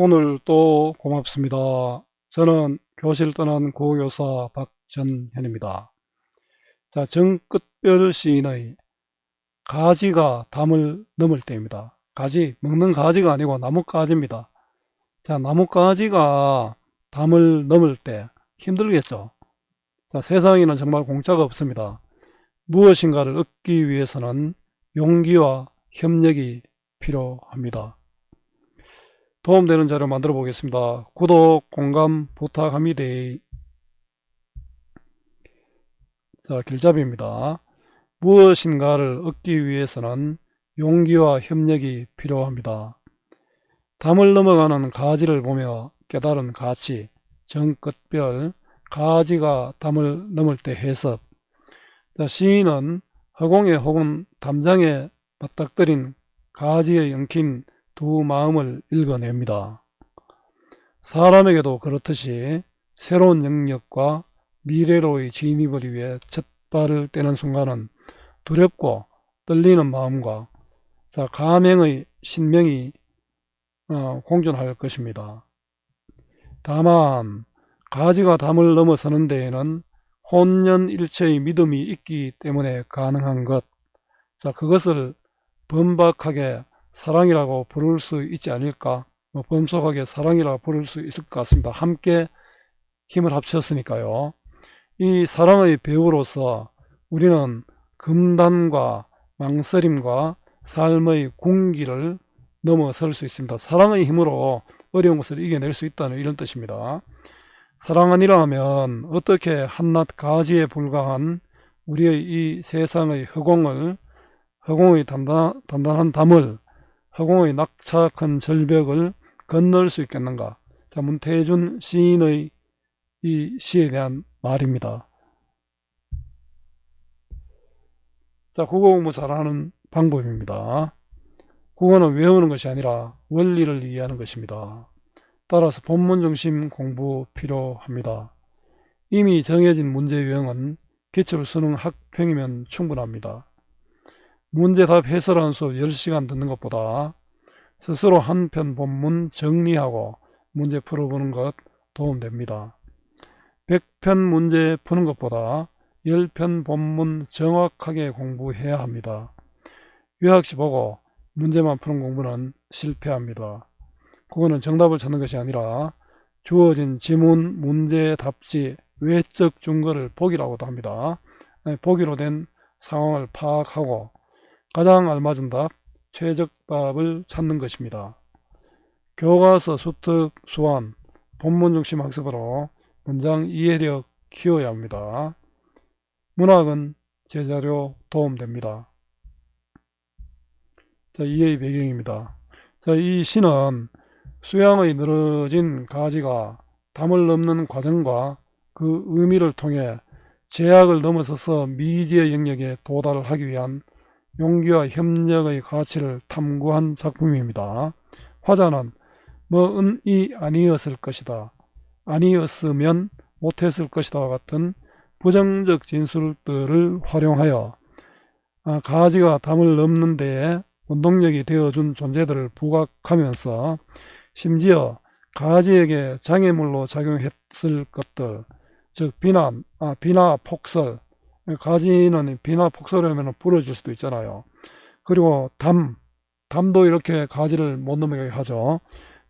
오늘 또 고맙습니다. 저는 교실 떠난 고교사 박전현입니다. 자, 정끝별 시인의 가지가 담을 넘을 때입니다. 가지, 먹는 가지가 아니고 나뭇가지입니다. 자, 나뭇가지가 담을 넘을 때 힘들겠죠. 자, 세상에는 정말 공짜가 없습니다. 무엇인가를 얻기 위해서는 용기와 협력이 필요합니다. 도움되는 자료 만들어 보겠습니다. 구독, 공감 부탁합니다. 자, 길잡이입니다. 무엇인가를 얻기 위해서는 용기와 협력이 필요합니다. 담을 넘어가는 가지를 보며 깨달은 가치, 정끝별, 가지가 담을 넘을 때 해석. 자, 시인은 허공에 혹은 담장에 맞닥뜨린 가지에 엉킨 두 마음을 읽어냅니다. 사람에게도 그렇듯이 새로운 영역과 미래로의 진입을 위해 첫 발을 떼는 순간은 두렵고 떨리는 마음과 가맹의 신명이 공존할 것입니다. 다만 가지가 담을 넘어서는 데에는 혼연일체의 믿음이 있기 때문에 가능한 것, 그것을 범박하게 사랑이라고 부를 수 있지 않을까, 범속하게 사랑이라고 부를 수 있을 것 같습니다. 함께 힘을 합쳤으니까요. 이 사랑의 배우로서 우리는 금단과 망설임과 삶의 궁기를 넘어설 수 있습니다. 사랑의 힘으로 어려운 것을 이겨낼 수 있다는 이런 뜻입니다. 사랑 아니라면 어떻게 한낱 가지에 불과한 우리의 이 세상의 허공의 단단한 담을, 허공의 낙차큰 절벽을 건널 수 있겠는가? 자, 문태준 시인의 이 시에 대한 말입니다. 자, 국어 공부 잘하는 방법입니다. 국어는 외우는 것이 아니라 원리를 이해하는 것입니다. 따라서 본문 중심 공부 필요합니다. 이미 정해진 문제 유형은 기출 수능 학평이면 충분합니다. 문제답 해설하는 수업 10시간 듣는 것보다 스스로 한 편 본문 정리하고 문제 풀어보는 것 도움됩니다. 100편 문제 푸는 것보다 10편 본문 정확하게 공부해야 합니다. 요약시 보고 문제만 푸는 공부는 실패합니다. 그거는 정답을 찾는 것이 아니라 주어진 지문, 문제, 답지, 외적 증거를 보기라고도 합니다. 보기로 된 상황을 파악하고 가장 알맞은 답, 최적답을 찾는 것입니다. 교과서, 수특, 수완, 본문 중심 학습으로 문장 이해력 키워야 합니다. 문학은 제자료 도움됩니다. 자, 이해의 배경입니다. 자, 이 시는 수양의 늘어진 가지가 담을 넘는 과정과 그 의미를 통해 제약을 넘어서서 미지의 영역에 도달을 하기 위한 용기와 협력의 가치를 탐구한 작품입니다. 화자는 뭐은이 아니었을 것이다, 아니었으면 못했을 것이다와 같은 부정적 진술들을 활용하여 가지가 담을 넘는 데에 원동력이 되어준 존재들을 부각하면서 심지어 가지에게 장애물로 작용했을 것들, 즉 비나 폭설, 가지는 비나 폭설을 하면 부러질 수도 있잖아요. 그리고 담도 이렇게 가지를 못 넘어가게 하죠.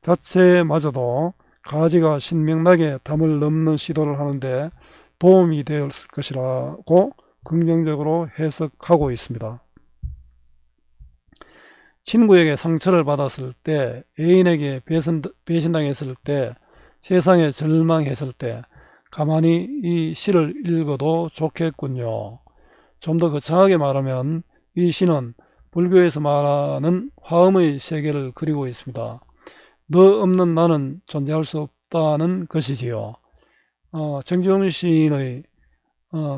자체마저도 가지가 신명나게 담을 넘는 시도를 하는데 도움이 되었을 것이라고 긍정적으로 해석하고 있습니다. 친구에게 상처를 받았을 때, 애인에게 배신당했을 때, 세상에 절망했을 때 가만히 이 시를 읽어도 좋겠군요. 좀 더 거창하게 말하면 이 시는 불교에서 말하는 화음의 세계를 그리고 있습니다. 너 없는 나는 존재할 수 없다는 것이지요. 정지용 시인의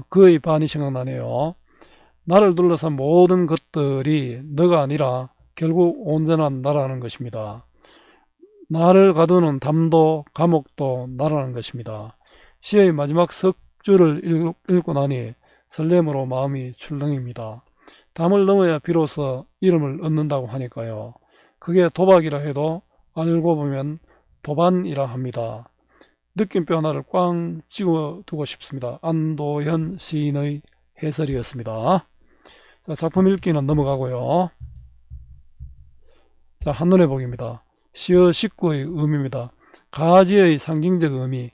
그의 반이 생각나네요. 나를 둘러싼 모든 것들이 너가 아니라 결국 온전한 나라는 것입니다. 나를 가두는 담도 감옥도 나라는 것입니다. 시의 마지막 석줄을 읽고 나니 설렘으로 마음이 출렁입니다. 담을 넘어야 비로소 이름을 얻는다고 하니까요. 그게 도박이라 해도 알고 보면 도반이라 합니다. 느낌표 하나를 꽝 찍어두고 싶습니다. 안도현 시인의 해설이었습니다. 자, 작품 읽기는 넘어가고요. 자, 한눈에 보기입니다. 시어 식구의 의미입니다. 가지의 상징적 의미,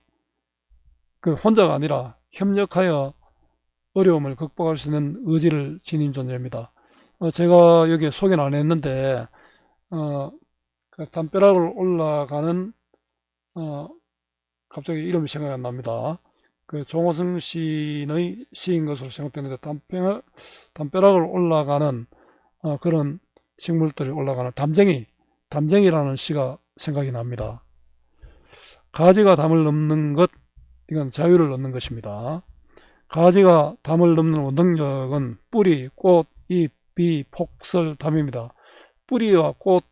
그 혼자가 아니라 협력하여 어려움을 극복할 수 있는 의지를 지닌 존재입니다. 제가 여기 소개는 안 했는데 그 담벼락을 올라가는 갑자기 이름이 생각이 안 납니다. 그 정호성 시인의 시인 것으로 생각되는데 담벼락을 올라가는 그런 식물들이 올라가는 담쟁이라는 시가 생각이 납니다. 가지가 담을 넘는 것, 이건 자유를 얻는 것입니다. 가지가 담을 넘는 원동력은 뿌리, 꽃, 잎, 비, 폭설, 담입니다. 뿌리와 꽃,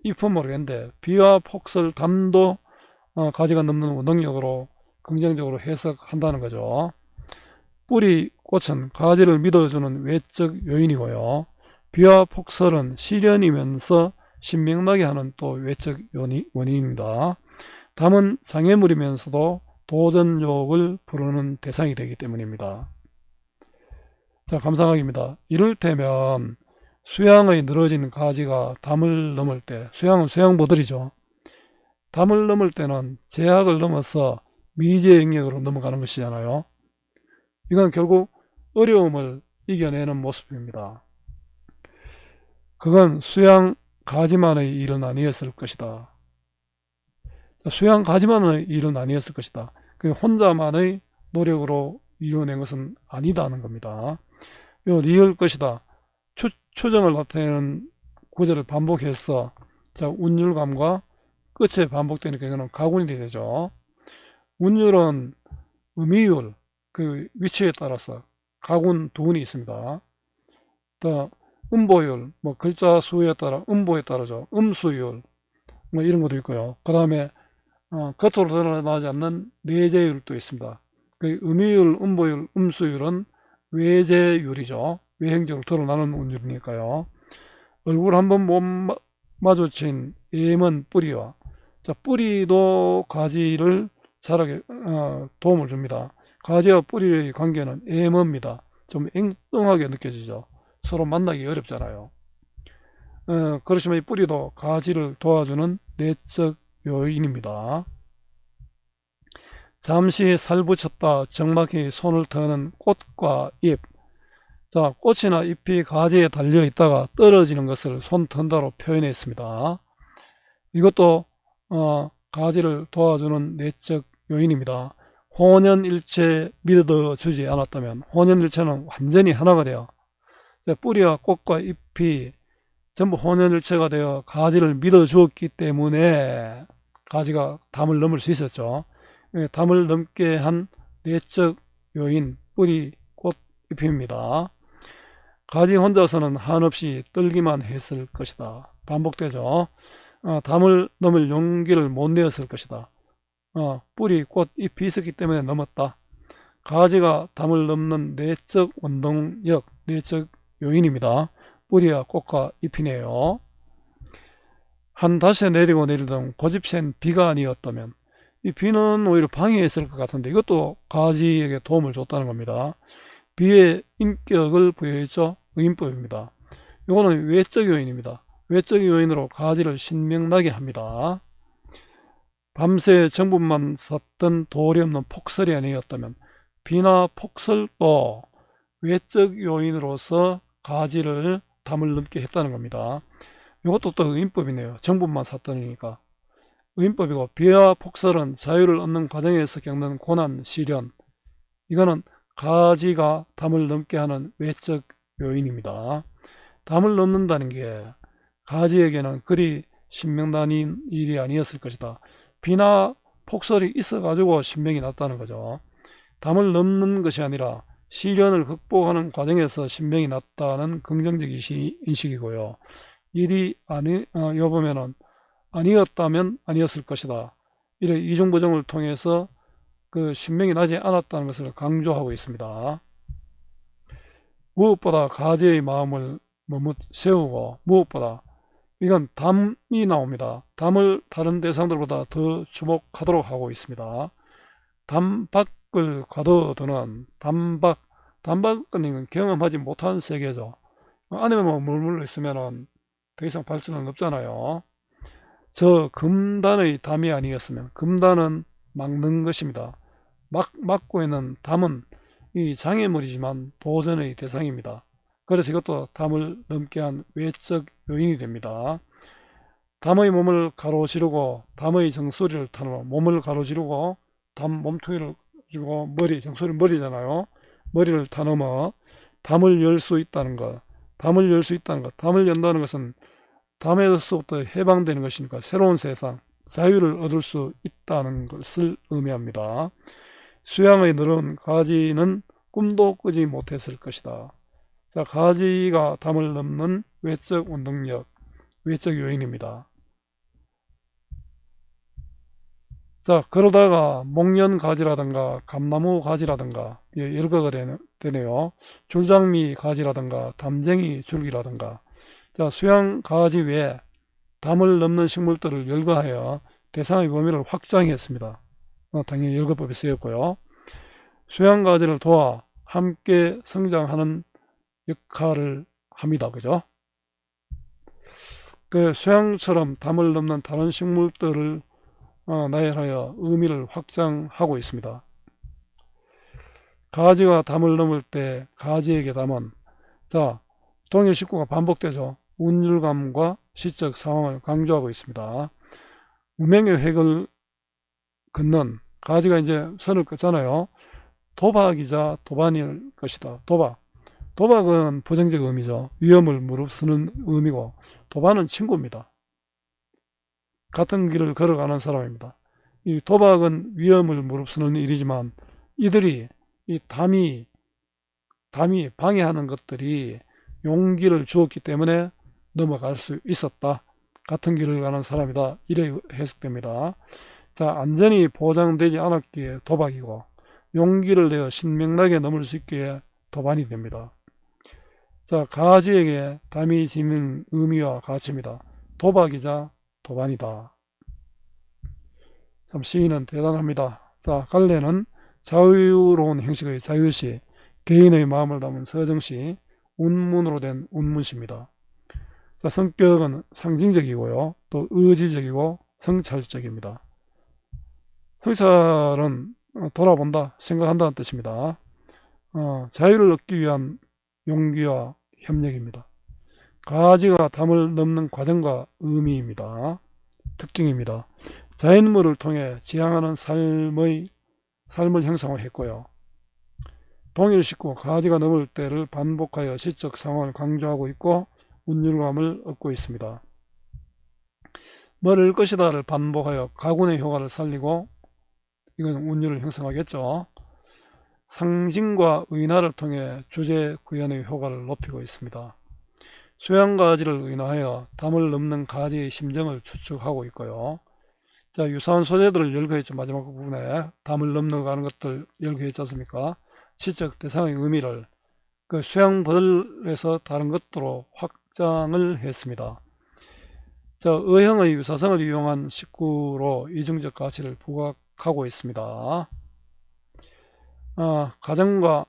잎은 모르겠는데 비와 폭설, 담도 가지가 넘는 원동력으로 긍정적으로 해석한다는 거죠. 뿌리, 꽃은 가지를 믿어주는 외적 요인이고요. 비와 폭설은 시련이면서 신명나게 하는 또 외적 원인입니다. 담은 장애물이면서도 도전욕을 부르는 대상이 되기 때문입니다. 자, 감상하기입니다. 이를테면 수양의 늘어진 가지가 담을 넘을 때, 수양은 수양보들이죠. 담을 넘을 때는 제약을 넘어서 미지의 영역으로 넘어가는 것이잖아요. 이건 결국 어려움을 이겨내는 모습입니다. 그건 수양 가지만의 일은 아니었을 것이다. 수양 가지만의 일은 아니었을 것이다. 그 혼자만의 노력으로 이루어낸 것은 아니다는 겁니다. 요 리을 것이다. 추정을 나타내는 구절을 반복해서 자, 운율감과 끝에 반복되니까 이거는 가군이 되죠. 운율은 음이율, 그 위치에 따라서 가군 두군이 있습니다. 또 음보율, 뭐 글자 수에 따라 음보에 따라죠. 음수율, 뭐 이런 것도 있고요. 그 다음에 겉으로 드러나지 않는 내재율도 있습니다. 그 음이율, 음보율, 음수율은 외재율이죠. 외행적으로 드러나는 운율이니까요. 얼굴 한번 못 마주친 M은 뿌리와, 자, 뿌리도 가지를 자라게 도움을 줍니다. 가지와 뿌리의 관계는 M입니다. 좀 엉뚱하게 느껴지죠. 서로 만나기 어렵잖아요. 그렇지만 이 뿌리도 가지를 도와주는 내적 요인입니다. 잠시 살붙였다 적막히 손을 터는 꽃과 잎. 자, 꽃이나 잎이 가지에 달려 있다가 떨어지는 것을 손 턴다로 표현했습니다. 이것도 가지를 도와주는 내적 요인입니다. 혼연일체 믿어주지 않았다면 혼연일체는 완전히 하나가 되어 뿌리와 꽃과 잎이 전부 혼연일체가 되어 가지를 믿어주었기 때문에 가지가 담을 넘을 수 있었죠. 담을 넘게 한 내적 요인 뿌리, 꽃, 잎입니다. 가지 혼자서는 한없이 떨기만 했을 것이다. 반복되죠. 담을 넘을 용기를 못 내었을 것이다. 뿌리, 꽃, 잎이 있었기 때문에 넘었다. 가지가 담을 넘는 내적 원동력, 내적 요인입니다. 뿌리와 꽃과 잎이네요. 한 닷새 내리고 내리던 고집센 비가 아니었다면 이 비는 오히려 방해했을 것 같은데 이것도 가지에게 도움을 줬다는 겁니다. 비의 인격을 부여했죠. 의인법입니다. 이거는 외적 요인입니다. 외적 요인으로 가지를 신명나게 합니다. 밤새 정분만 샀던 도리 없는 폭설이 아니었다면 비나 폭설도 외적 요인으로서 가지를 담을 넘게 했다는 겁니다. 이것도 또 의인법이네요. 정분만 샀더니까. 의인법이고 비와 폭설은 자유를 얻는 과정에서 겪는 고난, 시련. 이거는 가지가 담을 넘게 하는 외적 요인입니다. 담을 넘는다는 게 가지에게는 그리 신명난인 일이 아니었을 것이다. 비나 폭설이 있어가지고 신명이 났다는 거죠. 담을 넘는 것이 아니라 시련을 극복하는 과정에서 신명이 났다는 긍정적 인식이고요. 일이 여보면은 아니었다면 아니었을 것이다. 이런 이중부정을 통해서 그 신명이 나지 않았다는 것을 강조하고 있습니다. 무엇보다 가지의 마음을 머뭇 세우고 무엇보다 이건 담이 나옵니다. 담을 다른 대상들보다 더 주목하도록 하고 있습니다. 담밖을 가둬두는 담박, 담박은 이건 경험하지 못한 세계죠. 안에만 뭐 물물러 있으면 더 이상 발전은 없잖아요. 저 금단의 담이 아니었으면, 금단은 막는 것입니다. 막고 있는 담은 이 장애물이지만 도전의 대상입니다. 그래서 이것도 담을 넘게 한 외적 요인이 됩니다. 담의 몸을 가로지르고 담의 정수리를 타는, 몸을 가로지르고 담 몸통이를 가지고 머리, 정수리 머리잖아요. 머리를 타넘어 담을 열 수 있다는 것, 담을 열 수 있다는 것, 담을 연다는 것은 담에서부터 해방되는 것이니까 새로운 세상, 자유를 얻을 수 있다는 것을 의미합니다. 수양의 늘은 가지는 꿈도 꾸지 못했을 것이다. 자, 가지가 담을 넘는 외적 운동력, 외적 요인입니다. 자, 그러다가 목련 가지라든가 감나무 가지라든가 여러 가지가 되네요. 줄장미 가지라든가 담쟁이 줄기라든가. 자, 수양 가지 외에 담을 넘는 식물들을 열거하여 대상의 범위를 확장했습니다. 당연히 열거법이 쓰였고요. 수양 가지를 도와 함께 성장하는 역할을 합니다. 그죠? 그 수양처럼 담을 넘는 다른 식물들을 나열하여 의미를 확장하고 있습니다. 가지가 담을 넘을 때 가지에게 담은, 자, 동일 식구가 반복되죠. 운율감과 시적 상황을 강조하고 있습니다. 운명의 획을 긋는, 가지가 이제 선을 긋잖아요. 도박이자 도반일 것이다. 도박은 부정적 의미죠. 위험을 무릅쓰는 의미고, 도반은 친구입니다. 같은 길을 걸어가는 사람입니다. 이 도박은 위험을 무릅쓰는 일이지만 이들이 이 담이 방해하는 것들이 용기를 주었기 때문에 넘어갈 수 있었다. 같은 길을 가는 사람이다. 이래 해석됩니다. 자, 안전이 보장되지 않았기에 도박이고, 용기를 내어 신명나게 넘을 수 있기에 도반이 됩니다. 자, 가지에게 담이 지닌 의미와 가치입니다. 도박이자 도반이다. 참 시인은 대단합니다. 자, 갈래는 자유로운 형식의 자유시, 개인의 마음을 담은 서정시, 운문으로 된 운문시입니다. 자, 성격은 상징적이고요. 또 의지적이고 성찰적입니다. 성찰은 돌아본다, 생각한다는 뜻입니다. 자유를 얻기 위한 용기와 협력입니다. 가지가 담을 넘는 과정과 의미입니다. 특징입니다. 자연물을 통해 지향하는 삶을 형성했고요. 동일 식구 가지가 넘을 때를 반복하여 시적 상황을 강조하고 있고 운율감을 얻고 있습니다. 뭐를 것이다를 반복하여 가군의 효과를 살리고, 이건 운율을 형성하겠죠. 상징과 의나를 통해 주제 구현의 효과를 높이고 있습니다. 수양가지를 의노하여 담을 넘는 가지의 심정을 추측하고 있고요. 자, 유사한 소재들을 열거했죠. 마지막 부분에 담을 넘어가는 것들 열거했지 않습니까? 시적 대상의 의미를 그 수양벌에서 다른 것으로 확장을 했습니다. 자, 어형의 유사성을 이용한 식구로 이중적 가치를 부각하고 있습니다.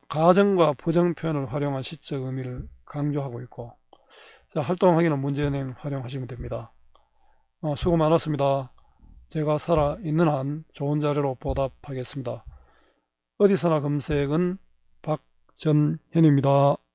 가정과 부정 표현을 활용한 시적 의미를 강조하고 있고, 자, 활동하기는 문제은행 활용하시면 됩니다. 수고 많았습니다. 제가 살아있는 한 좋은 자료로 보답하겠습니다. 어디서나 검색은 박전현입니다.